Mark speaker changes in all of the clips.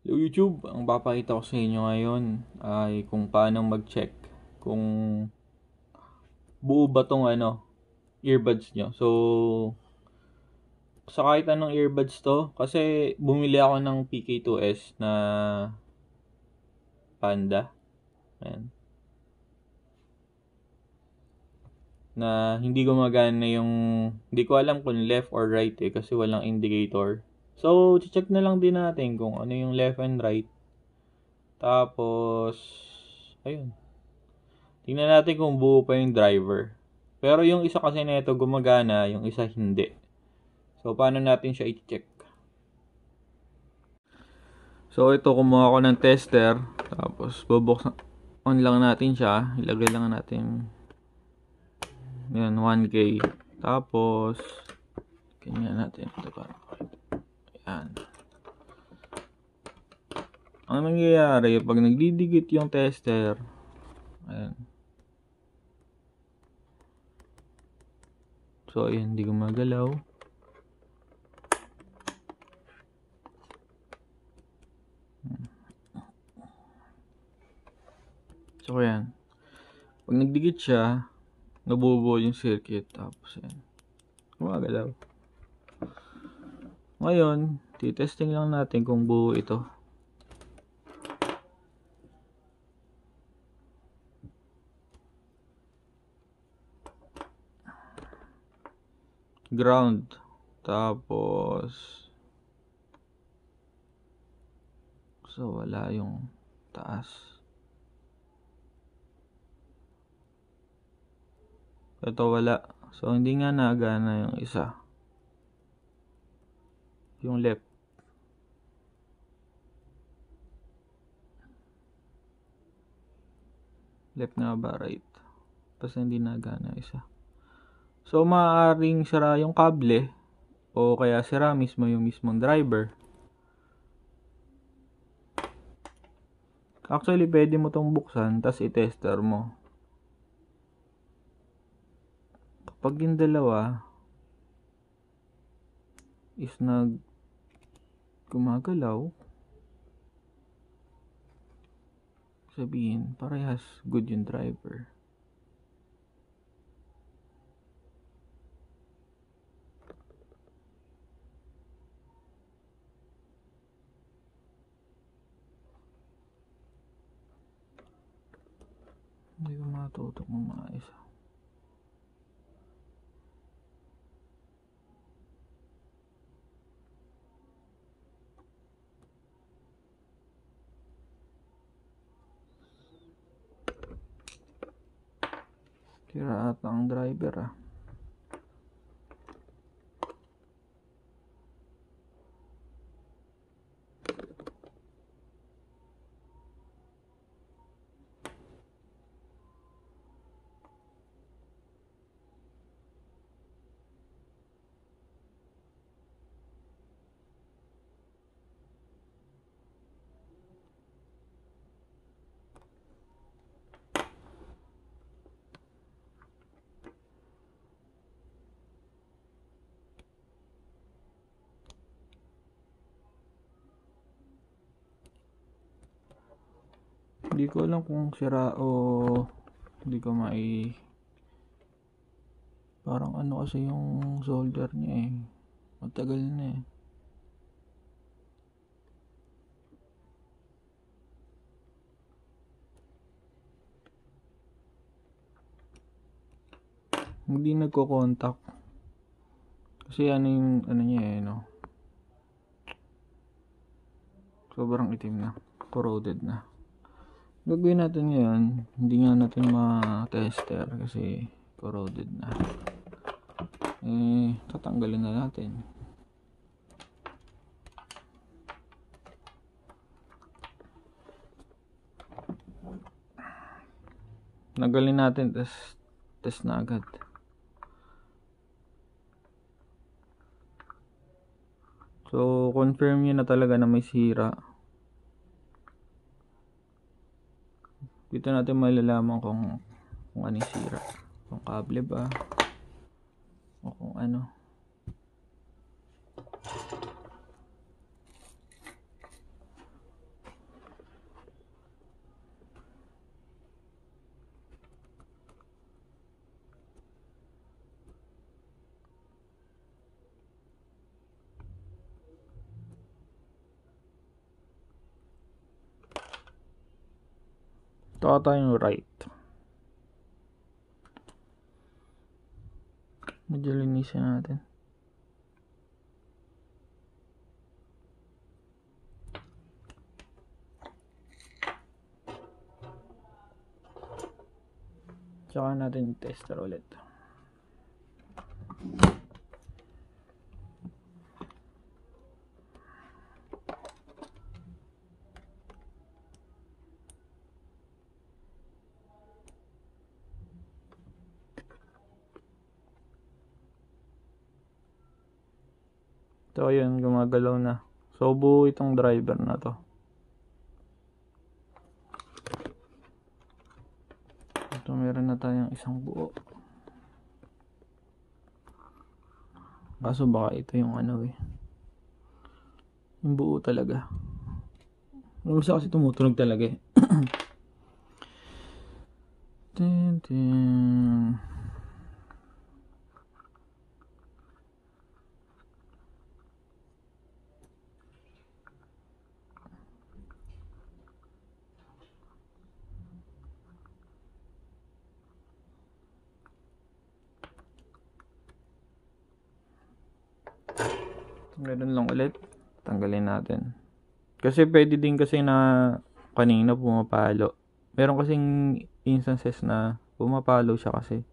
Speaker 1: Hello YouTube, ang papakita ko sa inyo ngayon ay kung paano mag-check kung buo ba tong earbuds nyo. So, sa kahit anong earbuds to, kasi bumili ako ng PK2S na Panda. Ayan. Na hindi gumagana yung, hindi ko alam kung left or right kasi walang indicator. So, check na lang din natin kung ano yung left and right. Tapos, ayun. Tingnan natin kung buo pa yung driver. Pero yung isa kasi nito gumagana, yung isa hindi. So, paano natin siya i-check? So, ito kumuha ko ng tester. Tapos, bubuksan on lang natin siya. Ilagay lang natin yan, 1K. Tapos, ganyan natin. Ito para. Yan. Ang nangyayari, pag nagdidikit yung tester, ayan. So, ayan, hindi gumagalaw. So, ayan. Pag nagdikit siya, nabubuo yung circuit. Tapos, ayan. Gumagalaw. Ngayon, titesting lang natin kung buo ito. Ground. Tapos, so wala yung taas. Ito wala. So, hindi nga nagana yung isa. Yung left. Left nga ba? Right. Tapos hindi nagana isa. So, maaaring sira yung kable. O kaya sira mismo yung mismong driver. Actually, pwede mo tong buksan. Tapos i-tester mo. Kapag yung dalawa is gumagalaw, sabihin, parehas good yung driver. Hindi ko matutok ng maayos. Sira ata ang driver ah. Hindi ko alam kung sira o hindi ko parang ano kasi yung solder niya eh. Matagal na eh. Hindi nagko-contact. Kasi ano yung ano niya eh no. Sobrang itim na. Corroded na. Gagawin natin ngayon, hindi nga natin ma-tester kasi corroded na. Tatanggalin na natin. Nagalin natin, test na agad. So, confirm nyo na talaga na may sira. Dito natin malalaman kung ano yung sira. Kung kable ba o kung ano. Taka tayong right. Medyo linisin natin. Tsaka natin tester ulit. So yun, gumagalaw na. So buo itong driver na to. Ito meron na tayong isang buo. Kaso baka ito yung ano eh. Yung buo talaga. Minsan kasi tumutunog talaga eh. Tin, tin. Ganun lang ulit. Tanggalin natin. Kasi pwede din kasi na kanina pumapalo. Meron kasing instances na pumapalo siya kasi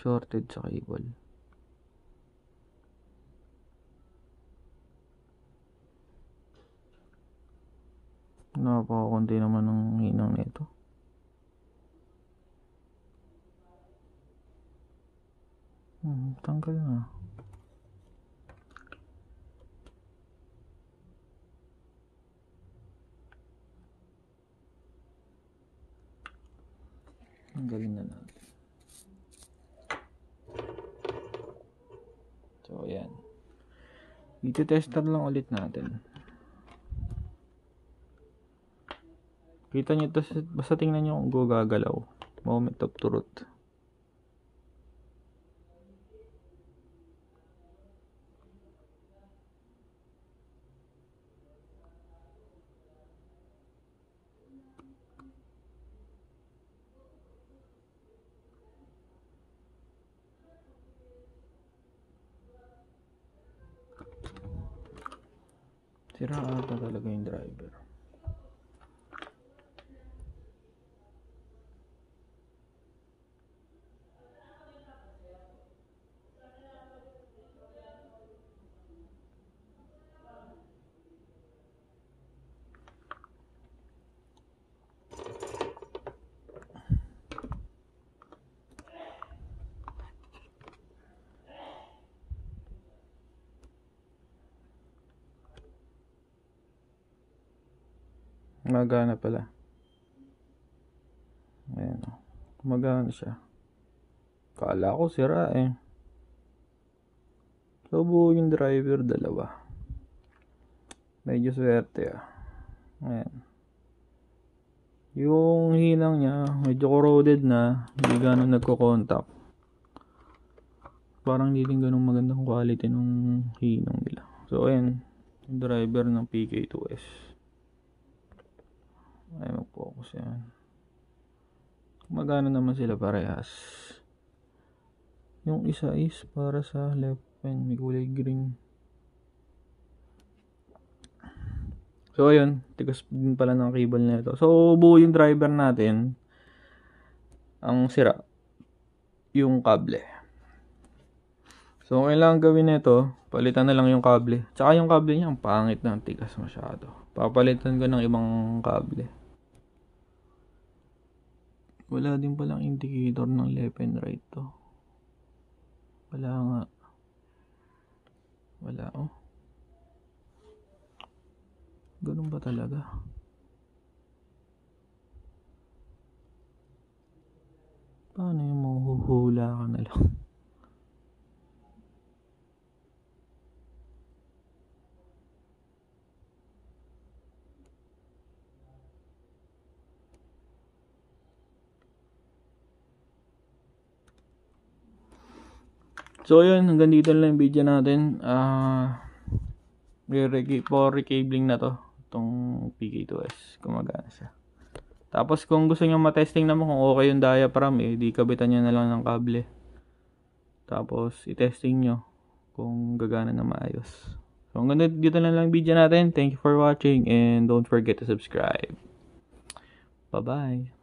Speaker 1: shorted sa cable. Napakakunti naman ng hinang nito. Tanggal na. Tanggalin na natin. So, ayan. Iti-tester lang ulit natin. Kita nyo, basta tingnan nyo kung gagalaw. Moment of truth. Sira ata talaga yung driver. Gumagana pala. Ayan. Gumagana siya. Kala ko sira eh. So buo yung driver, dalawa. Medyo swerte ah. Ayan. Yung hinang niya medyo corroded na. Hindi ganun nagko-contact. Parang hindi din ganun magandang quality nung hinang nila. So ayan. Yung driver ng PK2S. Ay, mag-focus yan. Magana naman sila parehas. Yung isa is para sa left pen, may kulay green. So ayun, tigas din pala ng cable na ito. So buo yung driver natin. Ang sira yung kable. So kailangan gawin nito, palitan na lang yung kable. Tsaka yung kable niya ang pangit na, tigas masyado. Papalitan ko ng ibang kable. Wala din palang indicator ng left and right to. Wala nga. Wala oh. Ganun ba talaga? Paano yung mahuhula ka na lang? So yun, hanggang dito lang yung video natin. For recabling na to, itong PK2S, gumagana siya. Tapos kung gusto nyo matesting naman kung okay yung diaphragm, di kabitan nyo na lang ng kable. Tapos i-testing nyo kung gagana na maayos. So hanggang dito na lang video natin. Thank you for watching and don't forget to subscribe. Bye-bye.